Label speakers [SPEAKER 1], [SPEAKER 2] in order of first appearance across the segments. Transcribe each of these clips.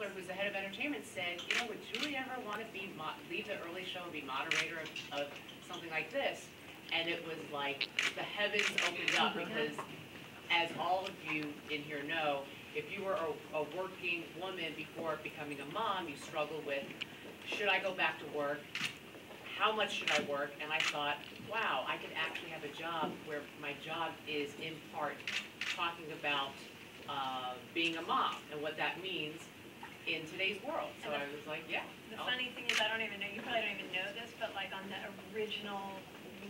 [SPEAKER 1] Butler, who's the head of entertainment, said, you know, would Julie ever want to leave the early show and be moderator of something like this? And it was like the heavens opened up, because as all of you in here know, if you were a working woman before becoming a mom, you struggle with, should I go back to work? How much should I work? And I thought, wow, I could actually have a job where my job is in part talking about being a mom and what that means in today's world. So I was like, yeah.
[SPEAKER 2] The funny thing is, I don't even know, you probably don't even know this, but like on the original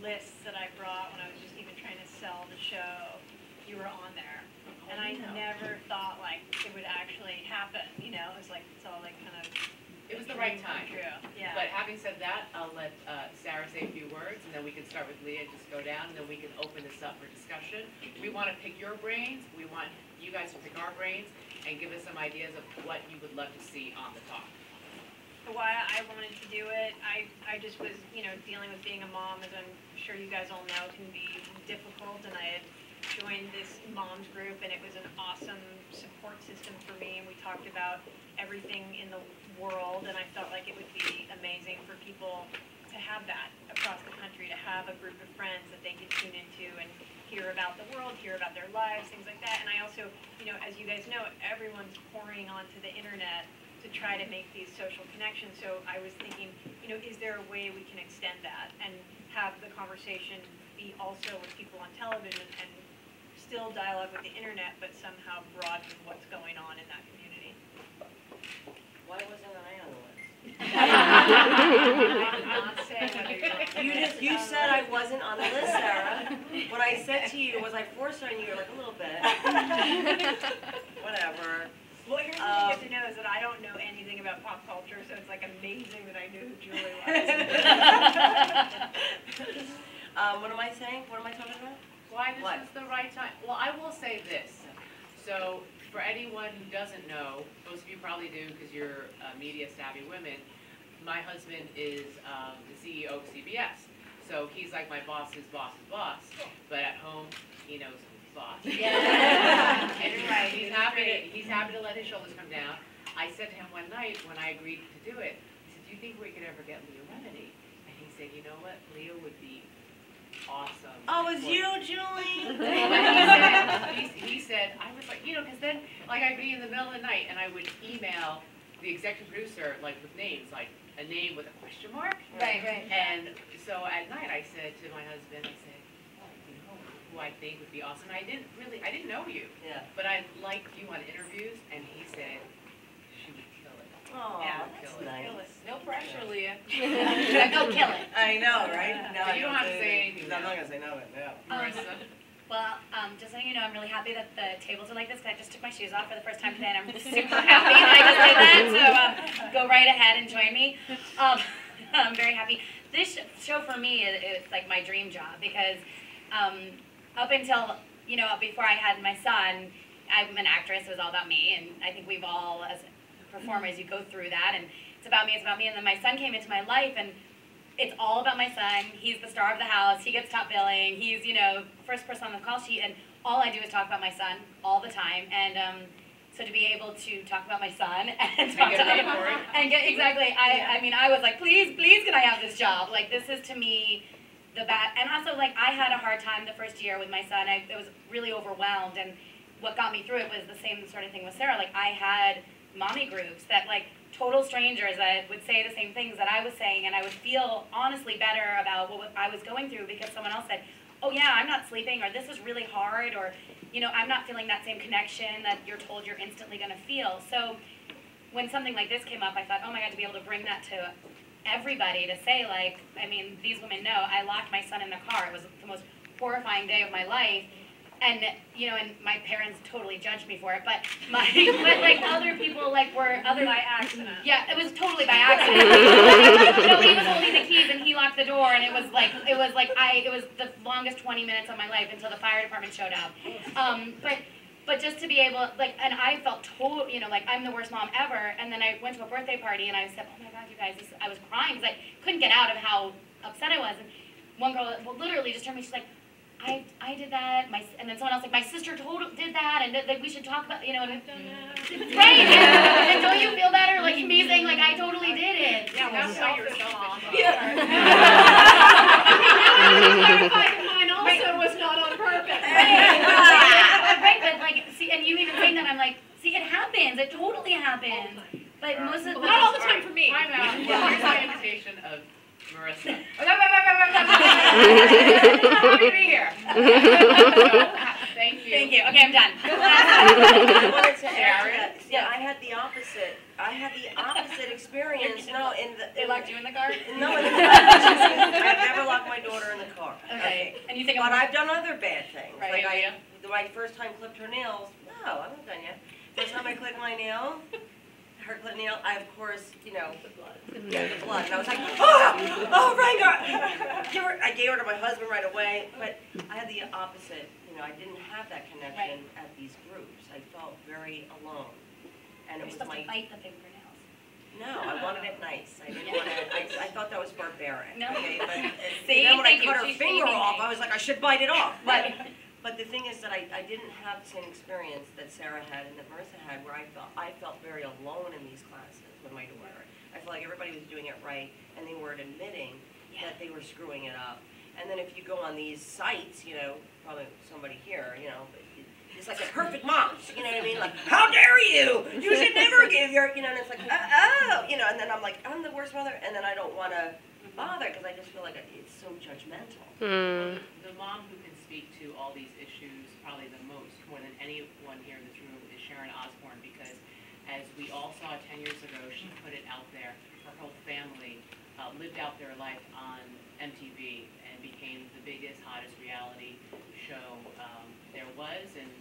[SPEAKER 2] lists that I brought when I was just even trying to sell the show, you were on there. And I never thought like it would actually happen, you know, it's like, it's all like kind of,
[SPEAKER 1] it was the right time.
[SPEAKER 2] True. Yeah.
[SPEAKER 1] But having said that, I'll let Sara say a few words, and then we can start with Leah and just go down, and then we can open this up for discussion. We want to pick your brains. We want you guys to pick our brains and give us some ideas of what you would love to see on the talk.
[SPEAKER 2] Why I wanted to do it, I just was, you know, dealing with being a mom, as I'm sure you guys all know, can be difficult, and I had joined this moms group, and it was an awesome support system for me, and we talked about everything in the world, and I felt like it would be amazing for people to have that across the country, to have a group of friends that they could tune into and hear about the world, hear about their lives, things like that. And I also, you know, as you guys know, everyone's pouring onto the internet to try to make these social connections. So I was thinking, you know, is there a way we can extend that and have the conversation be also with people on television and still dialogue with the internet, but somehow broaden what's going on in that community?
[SPEAKER 3] Why wasn't I on the list?
[SPEAKER 2] I did not say whether you're on
[SPEAKER 3] You said I wasn't on the list, Sarah. What I said to you, was I forced on you? You're like, a little bit. Whatever.
[SPEAKER 2] Well, here's what you get to know is that I don't know anything about pop culture, so it's like amazing that I knew who Julie was.
[SPEAKER 3] What am I saying? What am I talking about?
[SPEAKER 1] Why this is the right time? Well, I will say this. So for anyone who doesn't know, most of you probably do because you're media savvy women, my husband is the CEO of CBS. So he's like my boss's boss's boss, but at home he knows his boss.
[SPEAKER 2] Yeah.
[SPEAKER 1] Anyway, he's happy to let his shoulders come down. I said to him one night when I agreed to do it, I said, do you think we could ever get Leah Remini? And he said, you know what, Leah would be awesome.
[SPEAKER 3] Oh, it's you, Julie?
[SPEAKER 1] he said, I was like, you know, because then, like, I'd be in the middle of the night and I would email the executive producer, like, with names, like a name with a question mark.
[SPEAKER 2] Right.
[SPEAKER 1] And so at night I said to my husband, I said, you know who I think would be awesome? And I didn't know you.
[SPEAKER 3] Yeah.
[SPEAKER 1] But I liked you on interviews, and he said, she would kill it.
[SPEAKER 3] Oh,
[SPEAKER 2] Yeah,
[SPEAKER 3] that's
[SPEAKER 1] kill it.
[SPEAKER 3] nice.
[SPEAKER 1] No pressure, Leah.
[SPEAKER 4] Go kill it.
[SPEAKER 3] I know, right? No,
[SPEAKER 1] You don't have to say anything.
[SPEAKER 3] No, I'm not going to say no, but yeah.
[SPEAKER 1] Marissa?
[SPEAKER 4] Well, just so you know, I'm really happy that the tables are like this because I just took my shoes off for the first time today, and I'm super happy that I just did that. So go right ahead and join me. I'm very happy. This show for me is like my dream job because up until, you know, before I had my son, I'm an actress. It was all about me, and I think we've all, as performers, you go through that, and it's about me, and then my son came into my life, and it's all about my son. He's the star of the house. He gets top billing. He's, you know, first person on the call sheet, and all I do is talk about my son all the time. And so to be able to talk about my son and talk to him and get exactly, I mean, I was like, please, can I have this job? Like, this is to me the best. And also, like, I had a hard time the first year with my son. I was really overwhelmed, and what got me through it was the same sort of thing with Sarah. Like, I had mommy groups that, like, total strangers that would say the same things that I was saying, and I would feel honestly better about what I was going through because someone else said, oh yeah, I'm not sleeping, or this is really hard, or, you know, I'm not feeling that same connection that you're told you're instantly going to feel. So when something like this came up, I thought, oh my God, to be able to bring that to everybody, to say, like, I mean, these women know, I locked my son in the car. It was the most horrifying day of my life. And, you know, and my parents totally judged me for it, but like other people, like, were other...
[SPEAKER 2] By accident.
[SPEAKER 4] Yeah, it was totally by accident. No, he was holding the keys and he locked the door, and it was the longest 20 minutes of my life until the fire department showed up. But just to be able, like, and I felt you know, like, I'm the worst mom ever, and then I went to a birthday party and I said, oh my God, you guys, I was crying because I couldn't get out of how upset I was, and one girl, well, literally just turned to me, she's like, I did that, and then someone else like, my sister did that, and that we should talk about, you know, and, right, and don't you feel happens. It totally happens. But most of the
[SPEAKER 2] Not all the time for me.
[SPEAKER 1] Time out. Here's my invitation of Marissa. Happy to be here. Thank you.
[SPEAKER 4] Thank you. Okay, I'm done.
[SPEAKER 3] I wanted to add
[SPEAKER 1] Jaret?
[SPEAKER 3] that. Yeah, I had the opposite. I had the opposite experience. No, in the.
[SPEAKER 4] They locked you in the car?
[SPEAKER 3] No, in the I've never locked my daughter in the car.
[SPEAKER 4] Okay. And you think
[SPEAKER 3] But
[SPEAKER 4] I'm
[SPEAKER 3] I've done other bad things.
[SPEAKER 4] Right,
[SPEAKER 3] Like my first time clipped her nails. No, I'm not done yet. First time I clipped my nail, her clipped nail. I of course, you know, the blood. And I was like, oh, Ranger! I gave her to my husband right away. But I had the opposite. You know, I didn't have that connection at these groups. I felt very alone, and it
[SPEAKER 4] You're
[SPEAKER 3] was
[SPEAKER 4] supposed to
[SPEAKER 3] like.
[SPEAKER 4] bite the fingernails.
[SPEAKER 3] No, I wanted it nice. I didn't want to. I thought that was barbaric.
[SPEAKER 4] No.
[SPEAKER 3] Okay, but
[SPEAKER 4] See,
[SPEAKER 3] then when I
[SPEAKER 4] thank you.
[SPEAKER 3] cut her
[SPEAKER 4] She's
[SPEAKER 3] finger
[SPEAKER 4] shaming
[SPEAKER 3] off,
[SPEAKER 4] me.
[SPEAKER 3] I was like, I should bite it off.
[SPEAKER 4] Right.
[SPEAKER 3] But the thing is that I didn't have the same experience that Sara had and that Marissa had, where I felt very alone in these classes with my daughter. I felt like everybody was doing it right, and they weren't admitting that they were screwing it up. And then if you go on these sites, you know, probably somebody here, you know, it's like a perfect mom, you know what I mean? Like, how dare you? You should never give your, you know, and it's like, oh, you know, and then I'm like, I'm the worst mother, and then I don't want to bother because I just feel like it's so judgmental.
[SPEAKER 1] Well, the mom who can speak to all these issues probably the most, more than anyone here in this room, is Sharon Osbourne, because as we all saw 10 years ago, she put it out there. Her whole family lived out their life on MTV and became the biggest, hottest reality show there was, and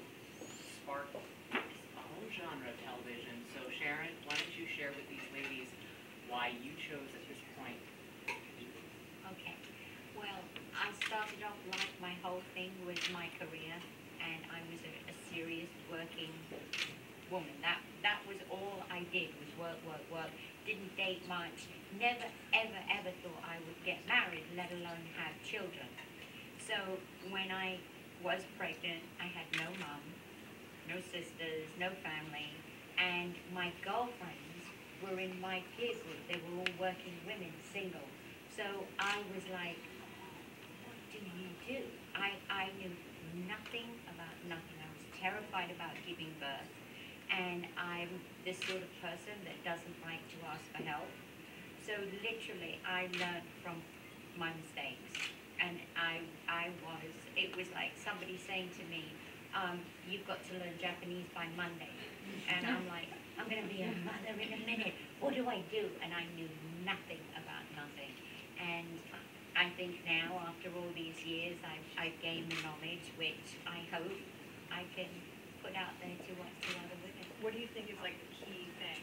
[SPEAKER 1] sparked a whole genre of television. So Sharon, why don't you share with these ladies why you chose at this point?
[SPEAKER 5] Okay. Well, I started off like my whole thing was my career, and I was a serious working woman. That was all I did was work. Didn't date much. Never, ever thought I would get married, let alone have children. So when I was pregnant, I had no mom, no sisters, no family, and my girlfriends were in my peer group. They were all working women, single. So I was like, what do you do? I knew nothing about nothing. I was terrified about giving birth. And I'm this sort of person that doesn't like to ask for help. So literally, I learned from my mistakes. And it was like somebody saying to me, you've got to learn Japanese by Monday. And I'm like, I'm going to be a mother in a minute. What do I do? And I knew nothing about nothing. And I think now, after all these years, I've gained the knowledge, which I hope I can put out there to other women.
[SPEAKER 2] What do you think is like the key thing?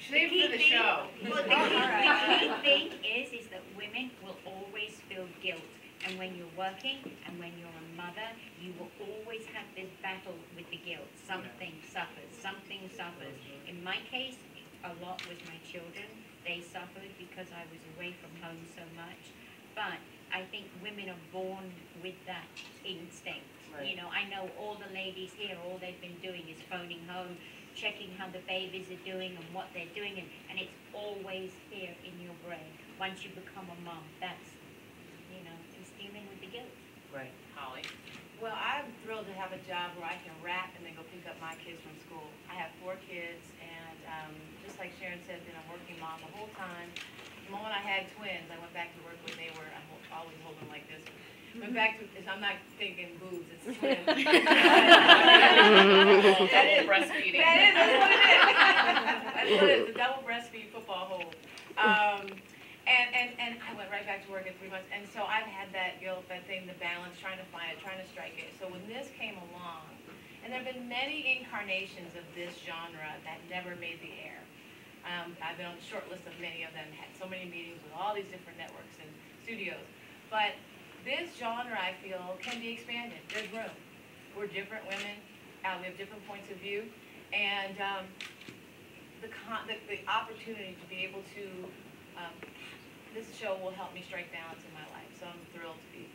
[SPEAKER 1] Save for the show.
[SPEAKER 5] Well, the key thing is that women will always feel guilt. And when you're working and when you're a mother, you will always have this battle with the guilt. Something suffers. In my case, a lot was my children. They suffered because I was away from home so much. But I think women are born with that instinct. Right. You know, I know all the ladies here, all they've been doing is phoning home, checking how the babies are doing and what they're doing, and it's always here in your brain. Once you become a mom, that's, you know, it's dealing with the guilt.
[SPEAKER 1] Right. Holly?
[SPEAKER 6] Well, I'm thrilled to have a job where I can wrap and then go pick up my kids from school. I have 4 kids, and just like Sharon said, been a working mom the whole time. The moment I had twins, I went back to work when they were, I'm always holding like this. Went back to, I'm not thinking boobs, it's twins.
[SPEAKER 1] That is breastfeeding.
[SPEAKER 6] That's what it is. That's what it is, the double breastfeed football hold. And I went right back to work in 3 months, and so I've had that guilt, that thing, the balance, trying to find it, trying to strike it. So when this came along, and there have been many incarnations of this genre that never made the air. I've been on the short list of many of them, had so many meetings with all these different networks and studios. But this genre, I feel, can be expanded. There's room. We're different women. We have different points of view. And the opportunity to be able to, this show will help me strike balance in my life. So I'm thrilled to be